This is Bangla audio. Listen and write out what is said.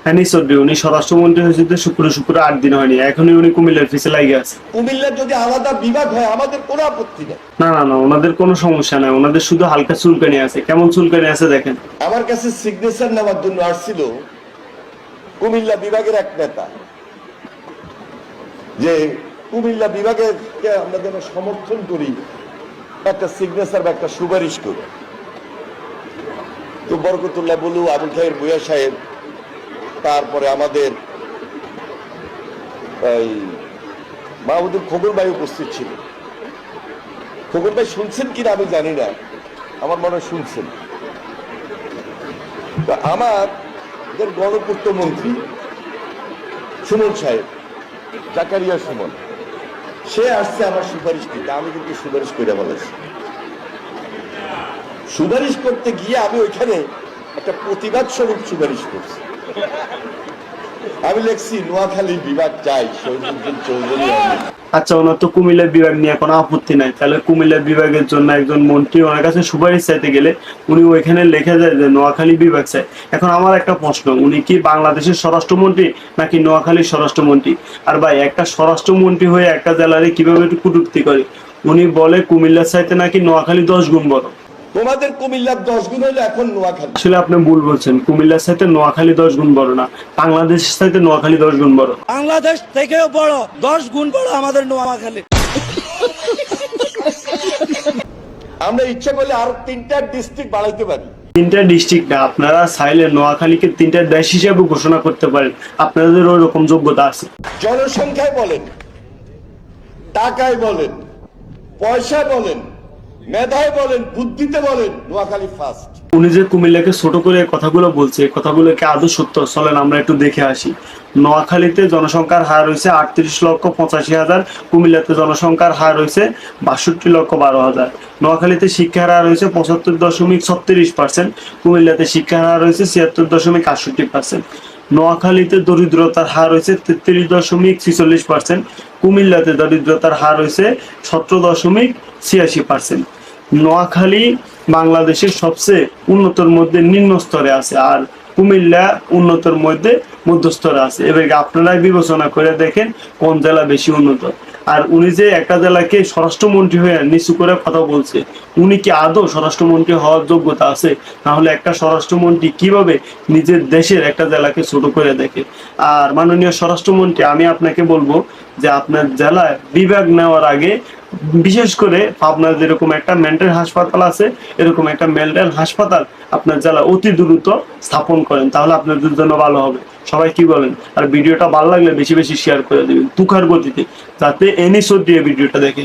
হ্যাঁ নিশ্চয়, উনি স্বরাষ্ট্রমন্ত্রী হয়েছে তো শুক্র 8 দিন হয়নি, এখনই উনি কুমিল্লার পিছে লাগে আছে। কুমিল্লার যদি আলাদা বিভাগ হয় আমাদের কোনো আপত্তি নেই। না না না, ওনাদের কোনো সমস্যা নাই, ওনাদের শুধু হালকা চুলকানি আছে। কেমন চুলকানি আছে দেখেন। আমার কাছে সিগনেচার নেওয়ার জন্য আসছিল কুমিল্লা বিভাগের এক নেতা, যে কুমিল্লা বিভাগের আমরা যেন সমর্থন করি, একটা সিগনেচার বা একটা সুপারিশ করি। তো বরকতুল্লাহ বলু, আবুল খায়ের ভূঁইয়া সাহেব, তারপরে আমাদের মাহমুদুল খোকন ভাই উপস্থিত ছিল। খোকন ভাই শুনছেন কিনা আমি জানি না, আমার মনে হয় শুনছেন। তো আমাদের গণপূর্ত মন্ত্রী সুমন সাহেব, জাকারিয়া সুমন, সে আসছে আমার সুপারিশ দিতে। আমি কিন্তু সুপারিশ করে বলেছি, সুপারিশ করতে গিয়ে আমি ওইখানে একটা প্রতিবাদ স্বরূপ সুপারিশ করছি। আমি লিখছি নোয়াখালী বিভাগ চাই, শহীদুদ্দিন চৌধুরী। আচ্ছা, ওনার তো কুমিল্লা বিভাগ নিয়ে কোনো আপত্তি নাই, তাহলে কুমিল্লা বিভাগের জন্য একজন মন্ত্রী ওনার কাছে সুপারিশ চাইতে গেলে উনি ওইখানে লেখা যায় যে নোয়াখালী বিভাগ চাই। এখন আমার একটা প্রশ্ন, উনি কি বাংলাদেশের স্বরাষ্ট্রমন্ত্রী নাকি নোয়াখালীর স্বরাষ্ট্রমন্ত্রী? আর ভাই, একটা স্বরাষ্ট্রমন্ত্রী হয়ে একটা জেলারে কিভাবে একটু কটূক্তি করে? উনি বলে কুমিল্লার চাইতে নাকি নোয়াখালী 10 গুণ বড়। তোমাদের কুমিল্লার 10 গুণ হইলে এখন নোয়াখালী। আসলে আপনি ভুল বলছেন, কুমিল্লার চাইতে নোয়াখালী 10 গুণ বড় না, বাংলাদেশের চাইতে নোয়াখালী 10 গুণ বড়। বাংলাদেশ থেকেও বড়, 10 গুণ বড় আমাদের নোয়াখালী। আমরা ইচ্ছা করলে আরো 3টা ডিস্ট্রিক্ট বাড়াইতে পারি। 3টা ডিস্ট্রিক্ট না, আপনারা চাইলে নোয়াখালীকে 3টা দেশ হিসেবে ঘোষণা করতে পারেন, আপনাদের ওই রকম যোগ্যতা আছে। জনসংখ্যায় বলেন, টাকায় বলেন, পয়সা বলেন, মেধায় বলেন, বুদ্ধিতে বলেন, নোয়াখালী ফার্স্ট। উনি যে কুমিল্লাকে ছোট করে কথাগুলো বলছে, কথাগুলো কি আদৌ সত্য? চলেন আমরা একটু দেখে আসি। নোয়াখালীতে জনসংখ্যার হার হয়েছে 38,85,000, কুমিল্লাতে জনসংখ্যার হার হয়েছে 62,12,000। নোয়াখালীতে শিক্ষার হার হয়েছে 75.36%, কুমিল্লাতে শিক্ষার হার হয়েছে 76.68%। নোয়াখালীতে দরিদ্রতার হার হয়েছে 33.46%, কুমিল্লাতে দরিদ্রতার হার হয়েছে 17.86%। নোয়াখালী বাংলাদেশের সবচেয়ে উন্নতর মধ্যে নিম্ন স্তরে আছে, আর কুমিল্লা উন্নতর মধ্যে মধ্যস্তরে আছে। এবার আপনারাই বিবেচনা করে দেখেন কোন জেলা বেশি উন্নত। আর উনি যে একটা জেলাকে স্বরাষ্ট্রমন্ত্রী হয়ে নিচু করে কথা বলছে, উনি কি আদৌ স্বরাষ্ট্রমন্ত্রী হওয়ার যোগ্যতা আছে? নাহলে একটা স্বরাষ্ট্রমন্ত্রী কিভাবে নিজের দেশের একটা জেলাকে ছোট করে দেখে? আর মাননীয় স্বরাষ্ট্রমন্ত্রী, আমি আপনাকে বলবো যে আপনার জেলায় বিভাগ নেওয়ার আগে, বিশেষ করে আপনার যেরকম একটা মেন্টাল হাসপাতাল আছে, এরকম একটা মেন্টাল হাসপাতাল আপনার জেলা অতি দ্রুত স্থাপন করেন, তাহলে আপনাদের জন্য ভালো হবে। সবাই কি বলেন? আর ভিডিওটা ভালো লাগলে বেশি বেশি শেয়ার করে দিবেন তুখার গতিতে, যাতে এনি সোর দিয়ে ভিডিওটা দেখে।